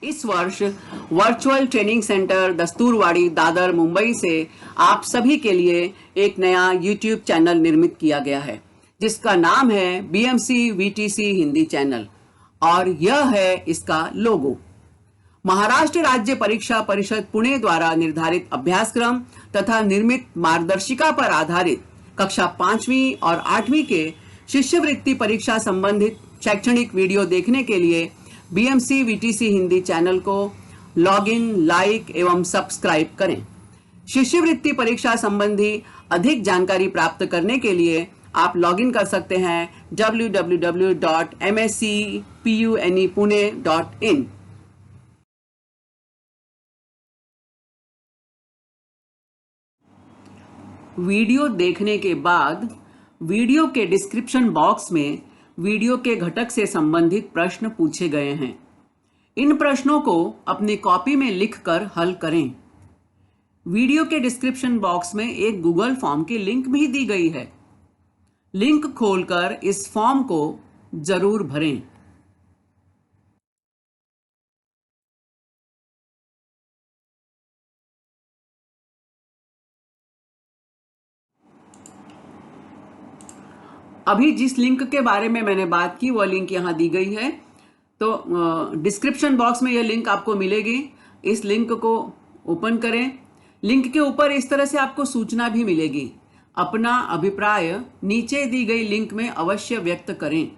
इस वर्ष virtual training centre Dasturwadi Dadar Mumbai से आप सभी के लिए एक नया यूट्यूब चैनल निर्मित किया गया है जिसका नाम है बीएमसी वीटीसी हिंदी चैनल और यह है इसका लोगो। महाराष्ट्र राज्य परीक्षा परिषद पुणे द्वारा निर्धारित अभ्यासक्रम तथा निर्मित मार्गदर्शिका पर आधारित कक्षा 5वीं और 8वीं के शिष्यवृत्ति परीक्षा संबंधित शैक्षणिक वीडियो देखने के लिए बीएमसी वीटीसी हिंदी चैनल को लॉगिन, लाइक एवं सब्सक्राइब करें। शिष्यवृत्ति परीक्षा संबंधी अधिक जानकारी प्राप्त करने के लिए आप लॉगिन कर सकते हैं www.mscpunepune.in। वीडियो देखने के बाद वीडियो के डिस्क्रिप्शन बॉक्स में वीडियो के घटक से संबंधित प्रश्न पूछे गए हैं। इन प्रश्नों को अपनी कॉपी में लिखकर हल करें। वीडियो के डिस्क्रिप्शन बॉक्स में एक गूगल फॉर्म की लिंक भी दी गई है। लिंक खोलकर इस फॉर्म को जरूर भरें। अभी जिस लिंक के बारे में मैंने बात की वह लिंक यहाँ दी गई है, तो डिस्क्रिप्शन बॉक्स में यह लिंक आपको मिलेगी। इस लिंक को ओपन करें। लिंक के ऊपर इस तरह से आपको सूचना भी मिलेगी। अपना अभिप्राय नीचे दी गई लिंक में अवश्य व्यक्त करें।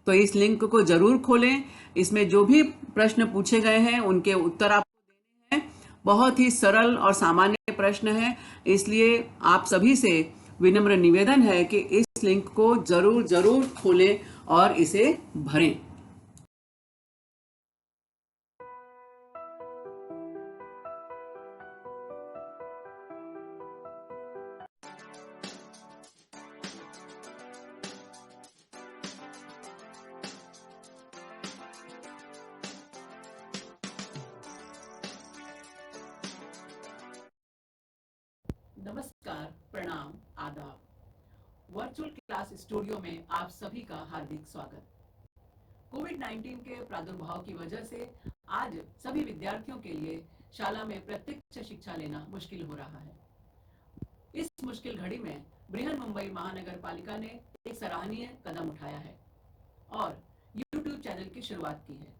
तो इस लिंक को जरूर खोलें। इसमें जो भी प्रश्न पूछे गए हैं उनके उत्तर आपको देने हैं। बहुत ही सरल और सामान्य प्रश्न है, इसलिए आप सभी से विनम्र निवेदन है कि इस लिंक को जरूर जरूर खोलें और इसे भरें। नमस्कार, प्रणाम, आदाब। वर्चुअल क्लास स्टूडियो में आप सभी का हार्दिक स्वागत। कोविड-19 के प्रादुर्भाव की वजह से आज सभी विद्यार्थियों के लिए शाला में प्रत्यक्ष शिक्षा लेना मुश्किल हो रहा है। इस मुश्किल घड़ी में बृहन मुंबई महानगर पालिका ने एक सराहनीय कदम उठाया है और यूट्यूब चैनल की शुरुआत की है।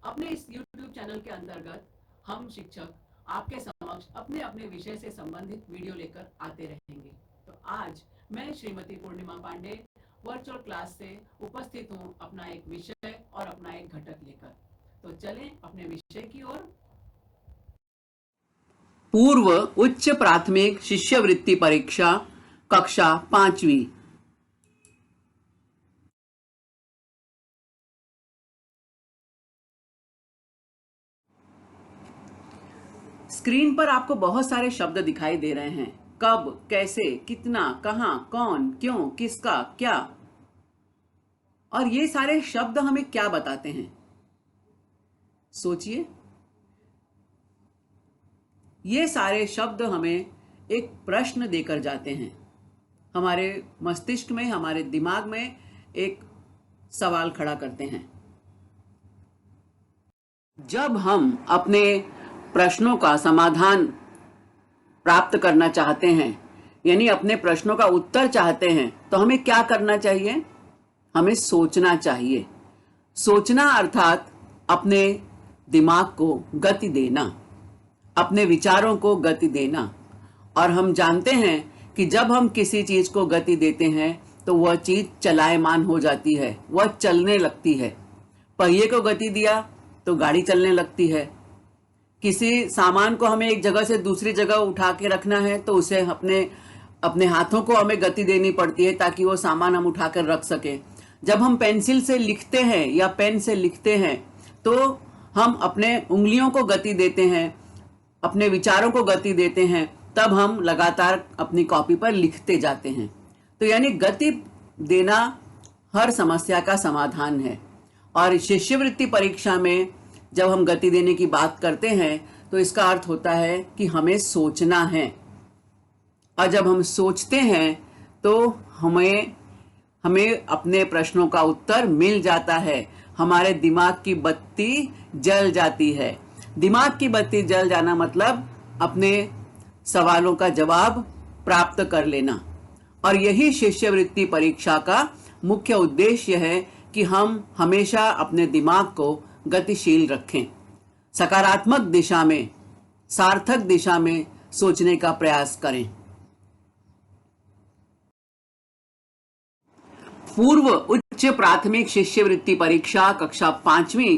अपने इस यूट्यूब चैनल के अंतर्गत हम शिक्षक आपके समक्ष अपने अपने विषय से संबंधित वीडियो लेकर आते रहेंगे। तो आज मैं श्रीमती पूर्णिमा पांडे वर्चुअल क्लास से उपस्थित हूँ अपना एक विषय और अपना एक घटक लेकर। तो चलें अपने विषय की ओर। पूर्व उच्च प्राथमिक शिष्यवृत्ति परीक्षा कक्षा 5वीं। स्क्रीन पर आपको बहुत सारे शब्द दिखाई दे रहे हैं। कब, कैसे, कितना, कहां, कौन, क्यों, किसका, क्या। और ये सारे शब्द हमें क्या बताते हैं? सोचिए। ये सारे शब्द हमें एक प्रश्न देकर जाते हैं। हमारे मस्तिष्क में, हमारे दिमाग में एक सवाल खड़ा करते हैं। जब हम अपने प्रश्नों का समाधान प्राप्त करना चाहते हैं, यानी अपने प्रश्नों का उत्तर चाहते हैं, तो हमें क्या करना चाहिए? हमें सोचना चाहिए। सोचना अर्थात अपने दिमाग को गति देना, अपने विचारों को गति देना। और हम जानते हैं कि जब हम किसी चीज को गति देते हैं तो वह चीज चलायमान हो जाती है, वह चलने लगती है। पहिए को गति दिया तो गाड़ी चलने लगती है। किसी सामान को हमें एक जगह से दूसरी जगह उठा के रखना है तो उसे अपने हाथों को हमें गति देनी पड़ती है ताकि वो सामान हम उठाकर रख सके। जब हम पेंसिल से लिखते हैं या पेन से लिखते हैं तो हम अपने उंगलियों को गति देते हैं, अपने विचारों को गति देते हैं, तब हम लगातार अपनी कॉपी पर लिखते जाते हैं। तो यानी गति देना हर समस्या का समाधान है। और शिष्यवृत्ति परीक्षा में जब हम गति देने की बात करते हैं तो इसका अर्थ होता है कि हमें सोचना है। और जब हम सोचते हैं तो हमें अपने प्रश्नों का उत्तर मिल जाता है। हमारे दिमाग की बत्ती जल जाती है। दिमाग की बत्ती जल जाना मतलब अपने सवालों का जवाब प्राप्त कर लेना। और यही शिष्यवृत्ति परीक्षा का मुख्य उद्देश्य है कि हम हमेशा अपने दिमाग को गतिशील रखें, सकारात्मक दिशा में, सार्थक दिशा में सोचने का प्रयास करें। पूर्व उच्च प्राथमिक शिष्यवृत्ति परीक्षा कक्षा 5वीं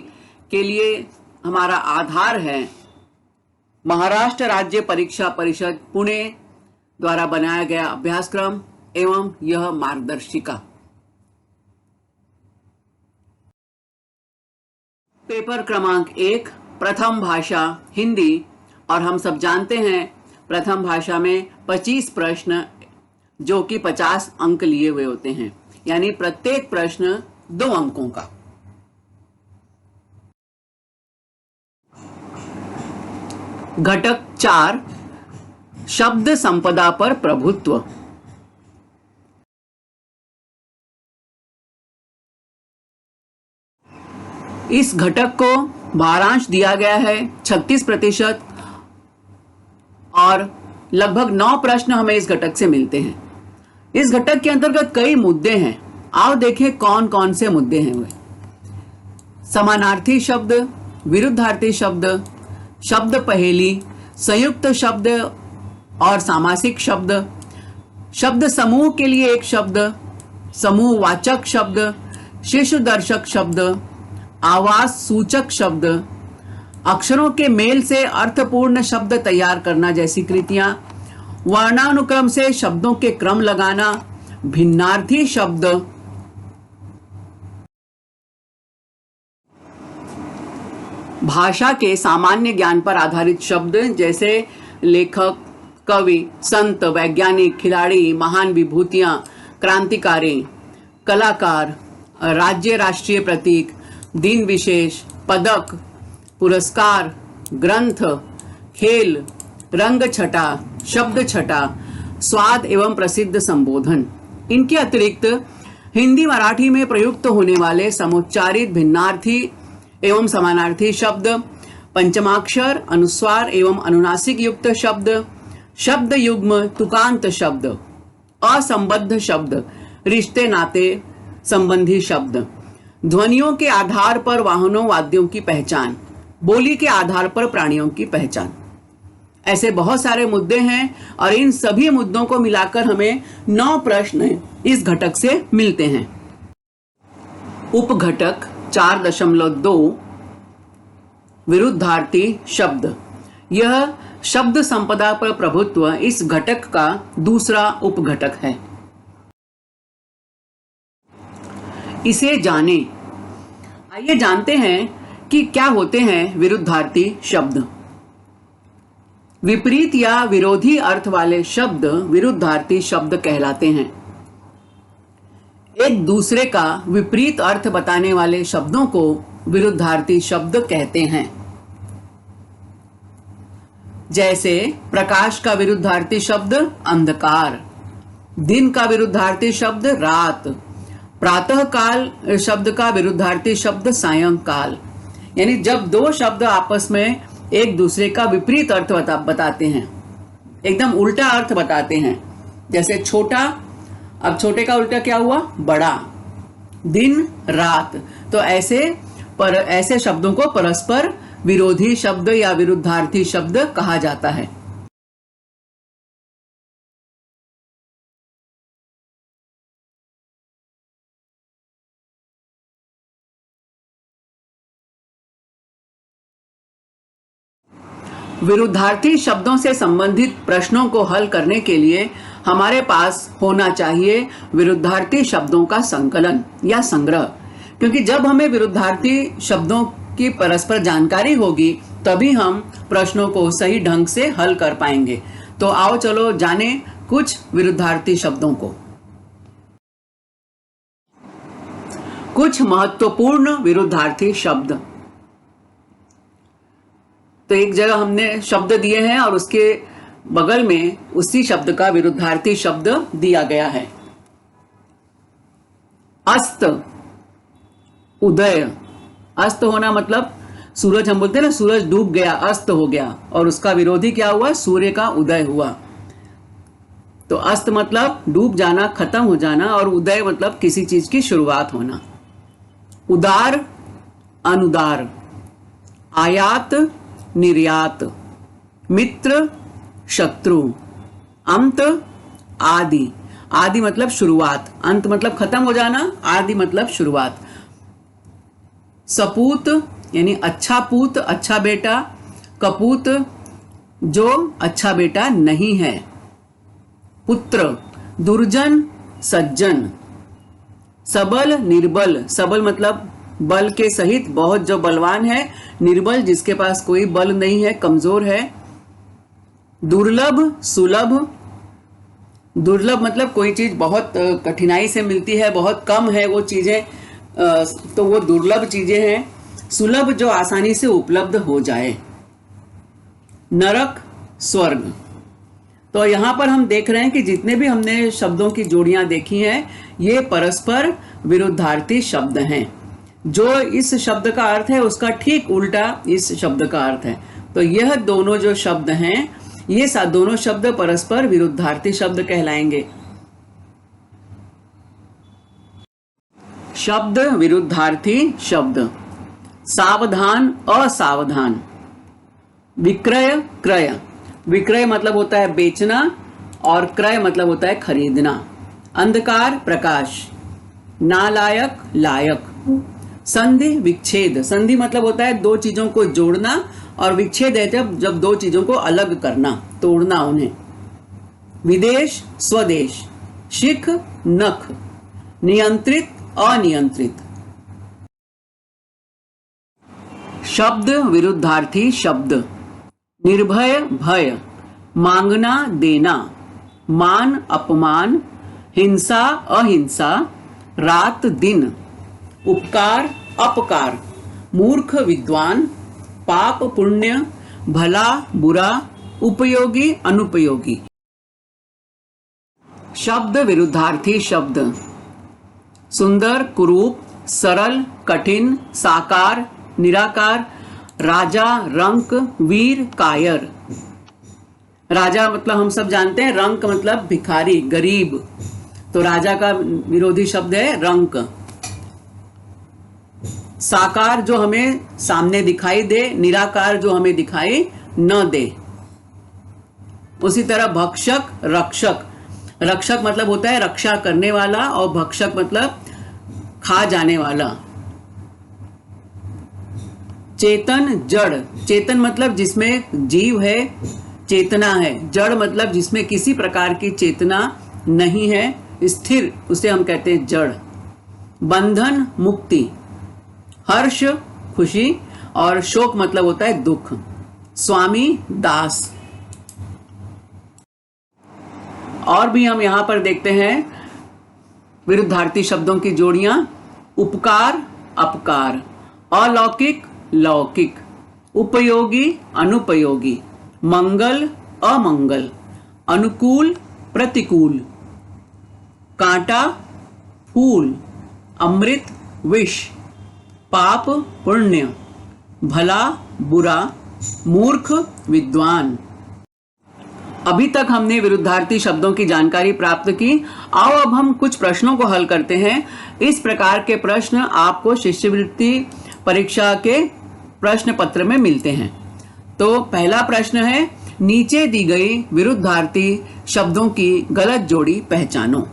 के लिए हमारा आधार है महाराष्ट्र राज्य परीक्षा परिषद पुणे द्वारा बनाया गया अभ्यासक्रम एवं यह मार्गदर्शिका। पेपर क्रमांक 1 प्रथम भाषा हिंदी, और हम सब जानते हैं प्रथम भाषा में 25 प्रश्न जो कि 50 अंक लिए हुए होते हैं, यानी प्रत्येक प्रश्न 2 अंकों का। घटक 4 शब्द संपदा पर प्रभुत्व। इस घटक को भारांश दिया गया है 36% और लगभग 9 प्रश्न हमें इस घटक से मिलते हैं। इस घटक के अंतर्गत कई मुद्दे हैं। आओ देखें कौन कौन से मुद्दे हैं वे। समानार्थी शब्द, विरुद्धार्थी शब्द, शब्द पहेली, संयुक्त शब्द और सामासिक शब्द, शब्द समूह के लिए एक शब्द, समूहवाचक शब्द, शिशुदर्शक शब्द, आवाज सूचक शब्द, अक्षरों के मेल से अर्थपूर्ण शब्द तैयार करना जैसी कृतियां, वर्णानुक्रम से शब्दों के क्रम लगाना, भिन्नार्थी शब्द, भाषा के सामान्य ज्ञान पर आधारित शब्द जैसे लेखक, कवि, संत, वैज्ञानिक, खिलाड़ी, महान विभूतियां, क्रांतिकारी, कलाकार, राज्य राष्ट्रीय प्रतीक, दिन विशेष, पदक, पुरस्कार, ग्रंथ, खेल, रंग छटा, शब्द छटा, स्वाद एवं प्रसिद्ध संबोधन। इनके अतिरिक्त हिंदी मराठी में प्रयुक्त होने वाले समुच्चारित भिन्नार्थी एवं समानार्थी शब्द, पंचमाक्षर, अनुस्वार एवं अनुनासिक युक्त शब्द, शब्द युग्म, तुकांत शब्द, असंबद्ध शब्द, रिश्ते नाते संबंधी शब्द, ध्वनियों के आधार पर वाहनों वाद्यों की पहचान, बोली के आधार पर प्राणियों की पहचान। ऐसे बहुत सारे मुद्दे हैं और इन सभी मुद्दों को मिलाकर हमें 9 प्रश्न इस घटक से मिलते हैं। उपघटक 4.2 विरुद्धार्थी शब्द। यह शब्द संपदा पर प्रभुत्व इस घटक का दूसरा उपघटक है। इसे जाने। आइए जानते हैं कि क्या होते हैं विरुद्धार्थी शब्द। विपरीत या विरोधी अर्थ वाले शब्द विरुद्धार्थी शब्द कहलाते हैं। एक दूसरे का विपरीत अर्थ बताने वाले शब्दों को विरुद्धार्थी शब्द कहते हैं। जैसे प्रकाश का विरुद्धार्थी शब्द अंधकार, दिन का विरुद्धार्थी शब्द रात, प्रातः काल शब्द का विरुद्धार्थी शब्द सायंकाल। यानी जब 2 शब्द आपस में एक दूसरे का विपरीत अर्थ बताते हैं, एकदम उल्टा अर्थ बताते हैं। जैसे छोटा, अब छोटे का उल्टा क्या हुआ? बड़ा। दिन रात। तो ऐसे शब्दों को परस्पर विरोधी शब्द या विरुद्धार्थी शब्द कहा जाता है। विरुद्धार्थी शब्दों से संबंधित प्रश्नों को हल करने के लिए हमारे पास होना चाहिए विरुद्धार्थी शब्दों का संकलन या संग्रह, क्योंकि जब हमें विरुद्धार्थी शब्दों की परस्पर जानकारी होगी तभी हम प्रश्नों को सही ढंग से हल कर पाएंगे। तो आओ चलो जाने कुछ विरुद्धार्थी शब्दों को। कुछ महत्वपूर्ण विरुद्धार्थी शब्द। तो एक जगह हमने शब्द दिए हैं और उसके बगल में उसी शब्द का विरुद्धार्थी शब्द दिया गया है। अस्त, उदय, अस्त होना मतलब सूरज, हम बोलते हैं ना सूरज डूब गया, अस्त हो गया, और उसका विरोधी क्या हुआ, सूर्य का उदय हुआ। तो अस्त मतलब डूब जाना, खत्म हो जाना, और उदय मतलब किसी चीज की शुरुआत होना। उदार अनुदार, आयात निर्यात, मित्र शत्रु, अंत आदि। आदि मतलब शुरुआत, अंत मतलब खत्म हो जाना, आदि मतलब शुरुआत। सपूत यानी अच्छा पूत, अच्छा बेटा। कपूत जो अच्छा बेटा नहीं है। पुत्र, दुर्जन सज्जन। सबल निर्बल, सबल मतलब बल के सहित, बहुत जो बलवान है। निर्बल जिसके पास कोई बल नहीं है, कमजोर है। दुर्लभ सुलभ, दुर्लभ मतलब कोई चीज बहुत कठिनाई से मिलती है, बहुत कम है वो चीजें, तो वो दुर्लभ चीजें हैं। सुलभ जो आसानी से उपलब्ध हो जाए। नरक स्वर्ग। तो यहां पर हम देख रहे हैं कि जितने भी हमने शब्दों की जोड़ियां देखी हैं, ये परस्पर विरुद्धार्थी शब्द हैं। जो इस शब्द का अर्थ है उसका ठीक उल्टा इस शब्द का अर्थ है। तो यह दोनों जो शब्द हैं, ये दोनों शब्द परस्पर विरुद्धार्थी शब्द कहलाएंगे। शब्द विरुद्धार्थी शब्द। सावधान असावधान। विक्रय क्रय। विक्रय मतलब होता है बेचना, और क्रय मतलब होता है खरीदना। अंधकार प्रकाश। नालायक लायक। संधि विच्छेद। संधि मतलब होता है दो चीजों को जोड़ना, और विच्छेद है जब दो चीजों को अलग करना, तोड़ना उन्हें। विदेश स्वदेश। शिख नख। नियंत्रित अनियंत्रित। शब्द विरुद्धार्थी शब्द। निर्भय भय। मांगना देना। मान अपमान। हिंसा अहिंसा। रात दिन। उपकार अपकार। मूर्ख विद्वान। पाप पुण्य। भला बुरा। उपयोगी अनुपयोगी। शब्द विरुद्धार्थी शब्द। सुंदर कुरूप। सरल कठिन। साकार निराकार। राजा रंक। वीर कायर। राजा मतलब हम सब जानते हैं, रंक मतलब भिखारी गरीब, तो राजा का विरोधी शब्द है रंक। साकार जो हमें सामने दिखाई दे, निराकार जो हमें दिखाई न दे। उसी तरह भक्षक रक्षक। रक्षक मतलब होता है रक्षा करने वाला, और भक्षक मतलब खा जाने वाला। चेतन जड़। चेतन मतलब जिसमें जीव है, चेतना है। जड़ मतलब जिसमें किसी प्रकार की चेतना नहीं है, स्थिर, उसे हम कहते हैं जड़। बंधन मुक्ति। हर्ष खुशी, और शोक मतलब होता है दुख। स्वामी दास। और भी हम यहां पर देखते हैं विरुद्धार्थी शब्दों की जोड़ियां। उपकार अपकार। अलौकिक लौकिक। उपयोगी अनुपयोगी। मंगल अमंगल। अनुकूल प्रतिकूल। कांटा फूल। अमृत विष। पाप पुण्य। भला बुरा। मूर्ख विद्वान। अभी तक हमने विरुद्धार्थी शब्दों की जानकारी प्राप्त की। आओ अब हम कुछ प्रश्नों को हल करते हैं। इस प्रकार के प्रश्न आपको शिष्यवृत्ति परीक्षा के प्रश्न पत्र में मिलते हैं। तो पहला प्रश्न है, नीचे दी गई विरुद्धार्थी शब्दों की गलत जोड़ी पहचानो।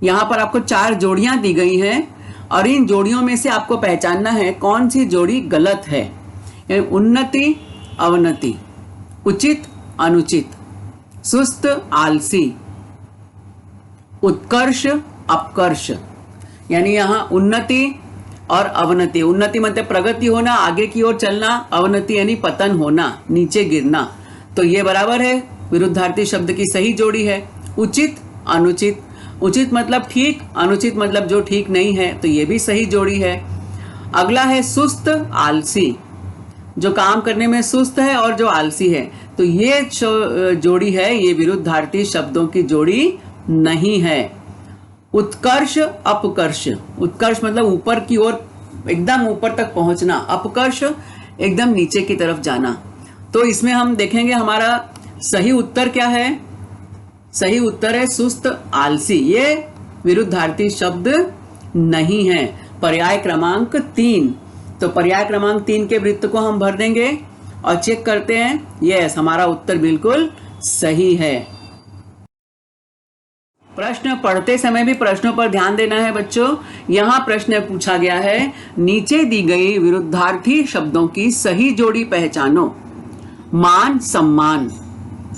यहां पर आपको 4 जोड़ियां दी गई हैं, और इन जोड़ियों में से आपको पहचानना है कौन सी जोड़ी गलत है। यानी उन्नति अवनति, उचित अनुचित, सुस्त आलसी, उत्कर्ष अपकर्ष। यानी यहां उन्नति और अवनति। उन्नति मतलब प्रगति होना, आगे की ओर चलना। अवनति यानी पतन होना, नीचे गिरना। तो ये बराबर है, विरुद्धार्थी शब्द की सही जोड़ी है। उचित अनुचित। उचित मतलब ठीक, अनुचित मतलब जो ठीक नहीं है, तो ये भी सही जोड़ी है। अगला है सुस्त आलसी, जो काम करने में सुस्त है और जो आलसी है, तो ये जोड़ी है, ये विरुद्धार्थी शब्दों की जोड़ी नहीं है। उत्कर्ष अपकर्ष। उत्कर्ष मतलब ऊपर की ओर एकदम ऊपर तक पहुंचना, अपकर्ष एकदम नीचे की तरफ जाना। तो इसमें हम देखेंगे हमारा सही उत्तर क्या है। सही उत्तर है सुस्त, आलसी। ये विरुद्धार्थी शब्द नहीं है। पर्याय क्रमांक 3। तो पर्याय क्रमांक 3 के वृत्त को हम भर देंगे और चेक करते हैं। यस, हमारा उत्तर बिल्कुल सही है। प्रश्न पढ़ते समय भी प्रश्नों पर ध्यान देना है बच्चों। यहाँ प्रश्न पूछा गया है, नीचे दी गई विरुद्धार्थी शब्दों की सही जोड़ी पहचानो। मान सम्मान,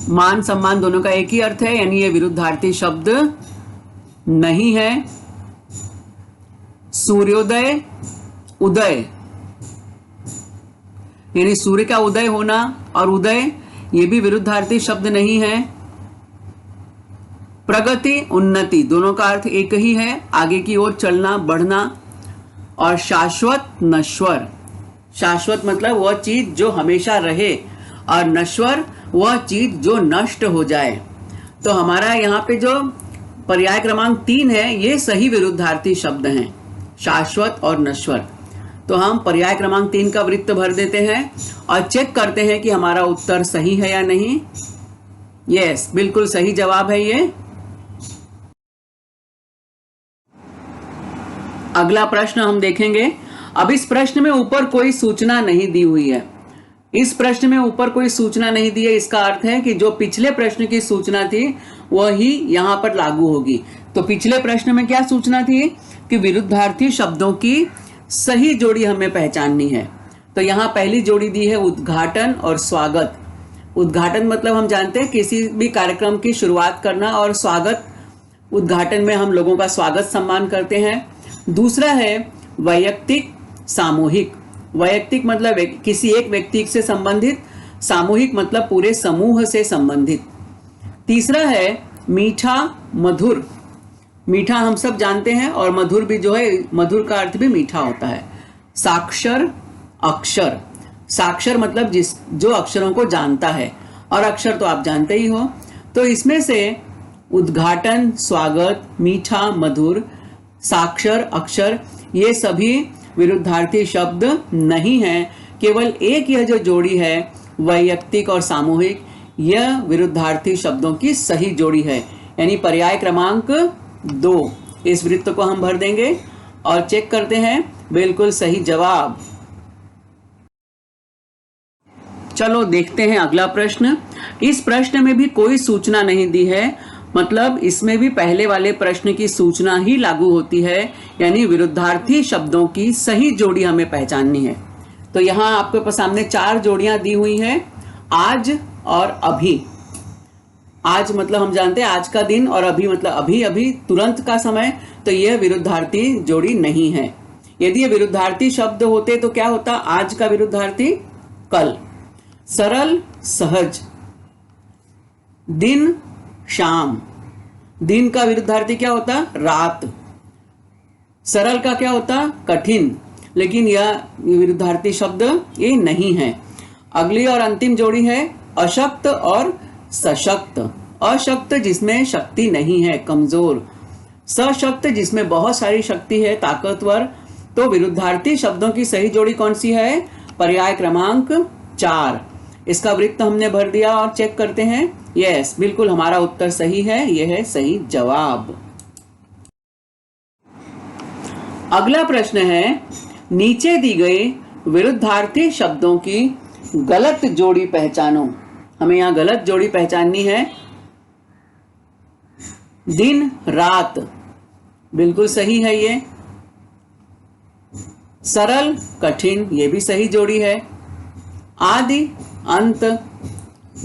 मान सम्मान दोनों का एक ही अर्थ है, यानी ये विरुद्धार्थी शब्द नहीं है। सूर्योदय, उदय, यानी सूर्य का उदय होना और उदय, ये भी विरुद्धार्थी शब्द नहीं है। प्रगति, उन्नति, दोनों का अर्थ एक ही है, आगे की ओर चलना, बढ़ना। और शाश्वत, नश्वर, शाश्वत मतलब वह चीज जो हमेशा रहे, और नश्वर वह चीज जो नष्ट हो जाए। तो हमारा यहाँ पे जो पर्याय क्रमांक 3 है, ये सही विरुद्धार्थी शब्द हैं, शाश्वत और नश्वर। तो हम पर्याय क्रमांक 3 का वृत्त भर देते हैं और चेक करते हैं कि हमारा उत्तर सही है या नहीं। यस, बिल्कुल सही जवाब है ये। अगला प्रश्न हम देखेंगे। अब इस प्रश्न में ऊपर कोई सूचना नहीं दी हुई है। इस प्रश्न में ऊपर कोई सूचना नहीं दी है, इसका अर्थ है कि जो पिछले प्रश्न की सूचना थी वही यहां पर लागू होगी। तो पिछले प्रश्न में क्या सूचना थी कि विरुद्धार्थी शब्दों की सही जोड़ी हमें पहचाननी है। तो यहाँ पहली जोड़ी दी है उद्घाटन और स्वागत। उद्घाटन मतलब हम जानते हैं किसी भी कार्यक्रम की शुरुआत करना, और स्वागत, उद्घाटन में हम लोगों का स्वागत सम्मान करते हैं। दूसरा है वैयक्तिक, सामूहिक। वैयक्तिक मतलब किसी एक व्यक्ति से संबंधित, सामूहिक मतलब पूरे समूह से संबंधित। तीसरा है मीठा, मधुर। मीठा हम सब जानते हैं, और मधुर भी जो है, मधुर का अर्थ भी मीठा होता है। साक्षर, अक्षर। साक्षर मतलब जो अक्षरों को जानता है, और अक्षर तो आप जानते ही हो। तो इसमें से उद्घाटन, स्वागत, मीठा, मधुर, साक्षर, अक्षर, ये सभी विरुद्धार्थी शब्द नहीं हैं। केवल एक यह जो जोड़ी है वैयक्तिक और सामूहिक, यह विरुद्धार्थी शब्दों की सही जोड़ी है, यानी पर्याय क्रमांक 2। इस वृत्त को हम भर देंगे और चेक करते हैं। बिल्कुल सही जवाब। चलो देखते हैं अगला प्रश्न। इस प्रश्न में भी कोई सूचना नहीं दी है, मतलब इसमें भी पहले वाले प्रश्न की सूचना ही लागू होती है, यानी विरुद्धार्थी शब्दों की सही जोड़ी हमें पहचाननी है। तो यहाँ आपके सामने 4 जोड़ियां दी हुई हैं, आज और अभी। आज मतलब हम जानते हैं आज का दिन, और अभी मतलब अभी अभी, तुरंत का समय। तो यह विरुद्धार्थी जोड़ी नहीं है। यदि ये विरुद्धार्थी शब्द होते तो क्या होता? आज का विरुद्धार्थी कल। सरल, सहज। दिन, शाम। दिन का विरुद्धार्थी क्या होता? रात। सरल का क्या होता? कठिन। लेकिन यह विरुद्धार्थी शब्द ये नहीं है। अगली और अंतिम जोड़ी है अशक्त और सशक्त। अशक्त जिसमें शक्ति नहीं है, कमजोर। सशक्त जिसमें बहुत सारी शक्ति है, ताकतवर। तो विरुद्धार्थी शब्दों की सही जोड़ी कौन सी है? पर्याय क्रमांक 4। इसका वृत्त हमने भर दिया और चेक करते हैं। यस, बिल्कुल हमारा उत्तर सही है, यह है सही जवाब। अगला प्रश्न है, नीचे दी गई विरुद्धार्थी शब्दों की गलत जोड़ी पहचानो। हमें यहां गलत जोड़ी पहचाननी है। दिन, रात, बिल्कुल सही है ये। सरल, कठिन, ये भी सही जोड़ी है। आदि, अंत,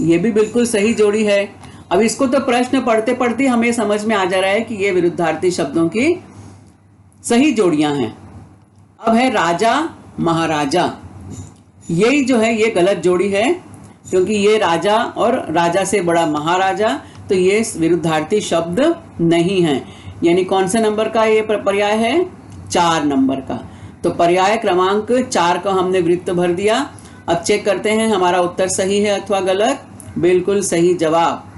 ये भी बिल्कुल सही जोड़ी है। अब इसको तो प्रश्न पढ़ते पढ़ते हमें समझ में आ जा रहा है कि ये विरुद्धार्थी शब्दों की सही जोड़ियां हैं। अब है राजा, महाराजा। यही जो है ये गलत जोड़ी है, क्योंकि ये राजा और राजा से बड़ा महाराजा, तो ये विरुद्धार्थी शब्द नहीं है। यानी कौन से नंबर का ये पर्याय है? 4 नंबर का। तो पर्याय क्रमांक 4 का हमने वृत्त भर दिया। अब चेक करते हैं हमारा उत्तर सही है अथवा गलत। बिल्कुल सही जवाब।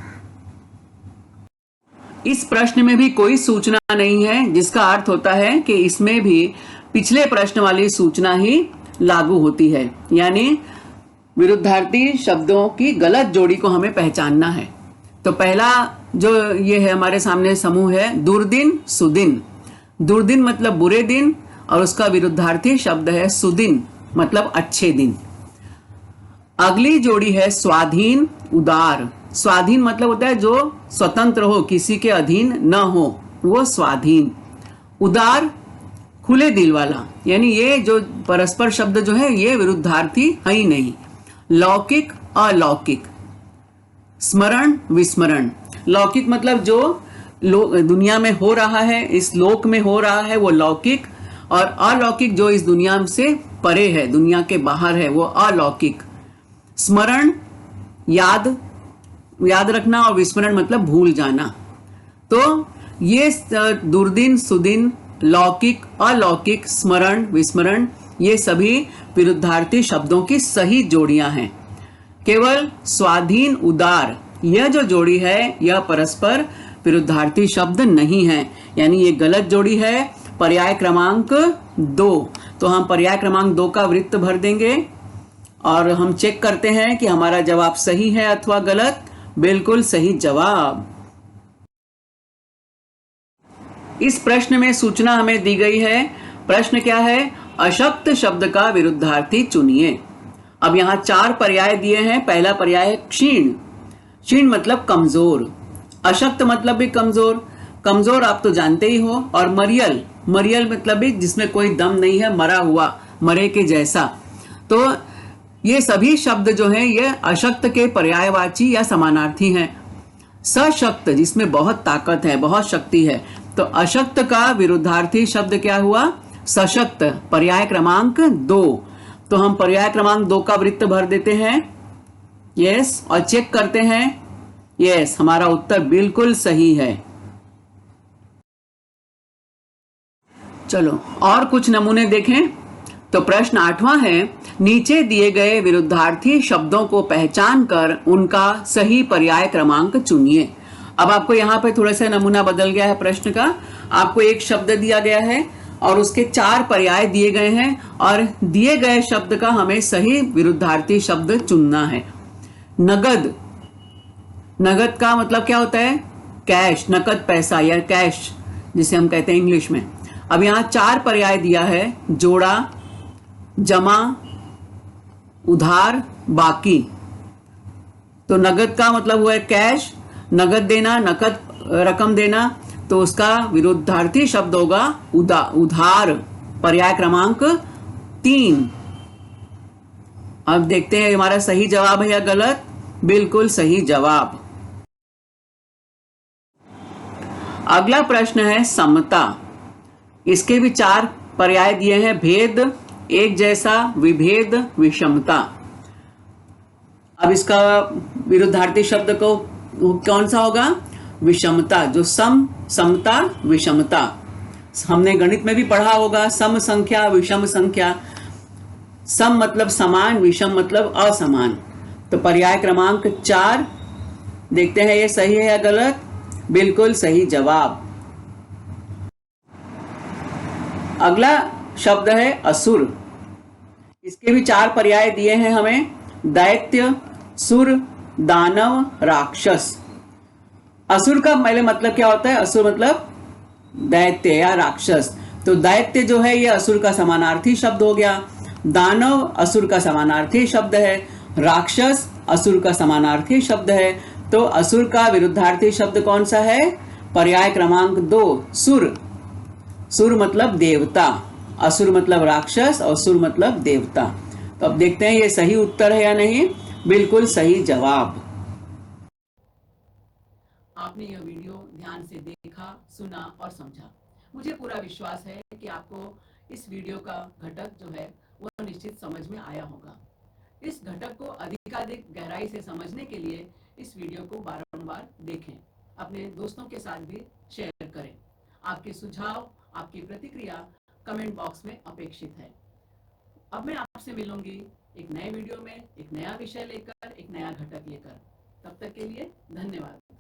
इस प्रश्न में भी कोई सूचना नहीं है, जिसका अर्थ होता है कि इसमें भी पिछले प्रश्न वाली सूचना ही लागू होती है। यानी विरुद्धार्थी शब्दों की गलत जोड़ी को हमें पहचानना है। तो पहला जो ये है हमारे सामने समूह है दुर्दिन सुदिन। दुर्दिन मतलब बुरे दिन और उसका विरुद्धार्थी शब्द है सुदिन मतलब अच्छे दिन। अगली जोड़ी है स्वाधीन उदार। स्वाधीन मतलब होता है जो स्वतंत्र हो, किसी के अधीन न हो, वो स्वाधीन। उदार खुले दिल वाला, यानी ये जो परस्पर शब्द जो है ये विरुद्धार्थी है ही नहीं। लौकिक अलौकिक। स्मरण विस्मरण। लौकिक मतलब जो दुनिया में हो रहा है, इस लोक में हो रहा है वो लौकिक, और अलौकिक जो इस दुनिया से परे है, दुनिया के बाहर है, वो अलौकिक। स्मरण याद रखना, और विस्मरण मतलब भूल जाना। तो ये दुर्दिन सुदिन, लौकिक अलौकिक, स्मरण विस्मरण, ये सभी विरुद्धार्थी शब्दों की सही जोड़ियां हैं। केवल स्वाधीन उदार यह जो जोड़ी है यह परस्पर विरुद्धार्थी शब्द नहीं है, यानी ये गलत जोड़ी है। पर्याय क्रमांक 2। तो हम पर्याय क्रमांक 2 का वृत्त भर देंगे और हम चेक करते हैं कि हमारा जवाब सही है अथवा गलत। बिल्कुल सही जवाब। इस प्रश्न में सूचना हमें दी गई है। प्रश्न क्या है? अशक्त शब्द का विरुद्धार्थी चुनिए। अब यहाँ 4 पर्याय दिए हैं। पहला पर्याय है क्षीण। क्षीण मतलब कमजोर। अशक्त मतलब भी कमजोर। कमजोर आप तो जानते ही हो। और मरियल, मरियल मतलब भी जिसमें कोई दम नहीं है, मरा हुआ, मरे के जैसा। तो ये सभी शब्द जो हैं ये अशक्त के पर्यायवाची या समानार्थी हैं। सशक्त जिसमें बहुत ताकत है, बहुत शक्ति है। तो अशक्त का विरुद्धार्थी शब्द क्या हुआ? सशक्त। पर्याय क्रमांक 2। तो हम पर्याय क्रमांक 2 का वृत्त भर देते हैं। यस, और चेक करते हैं। यस, हमारा उत्तर बिल्कुल सही है। चलो और कुछ नमूने देखें। तो प्रश्न 8वां है, नीचे दिए गए विरुद्धार्थी शब्दों को पहचान कर उनका सही पर्याय क्रमांक चुनिए। अब आपको यहाँ पे थोड़ा सा नमूना बदल गया है प्रश्न का। आपको एक शब्द दिया गया है और उसके 4 पर्याय दिए गए हैं, और दिए गए शब्द का हमें सही विरुद्धार्थी शब्द चुनना है। नगद, नगद का मतलब क्या होता है? कैश, नकद पैसा या कैश जिसे हम कहते हैं इंग्लिश में। अब यहाँ 4 पर्याय दिया है, जोड़ा, जमा, उधार, बाकी। तो नगद का मतलब हुआ है कैश, नगद देना, नकद रकम देना। तो उसका विरुद्धार्थी शब्द होगा उधार। पर्याय क्रमांक 3। अब देखते हैं हमारा सही जवाब है या गलत। बिल्कुल सही जवाब। अगला प्रश्न है समता। इसके भी 4 पर्याय दिए हैं, भेद, एक जैसा, विभेद, विषमता। अब इसका विरुद्धार्थी शब्द को कौन सा होगा? विषमता। जो समता, विषमता। हमने गणित में भी पढ़ा होगा, सम संख्या, विषम संख्या। सम मतलब समान, विषम मतलब असमान। तो पर्याय क्रमांक 4 देखते हैं ये सही है या गलत। बिल्कुल सही जवाब। अगला शब्द है असुर। इसके भी 4 पर्याय दिए हैं हमें, दैत्य, सुर, दानव, राक्षस। असुर का पहले मतलब क्या होता है? असुर मतलब दैत्य या राक्षस। तो दैत्य जो है ये असुर का समानार्थी शब्द हो गया। दानव असुर का समानार्थी शब्द है। राक्षस असुर का समानार्थी शब्द है। तो असुर का विरुद्धार्थी शब्द कौन सा है? पर्याय क्रमांक 2, सुर। सुर मतलब देवता। असुर मतलब राक्षस और सुर मतलब देवता। तो अब देखते हैं ये सही उत्तर है या नहीं। बिल्कुल सही जवाब। आपने यह वीडियो ध्यान से देखा, सुना और समझा। मुझे पूरा विश्वास है कि आपको इस वीडियो का घटक जो है वह निश्चित समझ में आया होगा। इस घटक को अधिकाधिक गहराई से समझने के लिए इस वीडियो को बारंबार देखें, अपने दोस्तों के साथ भी शेयर करें। आपके सुझाव, आपकी प्रतिक्रिया कमेंट बॉक्स में अपेक्षित है। अब मैं आपसे मिलूंगी एक नए वीडियो में, एक नया विषय लेकर, एक नया घटक लेकर। तब तक के लिए धन्यवाद।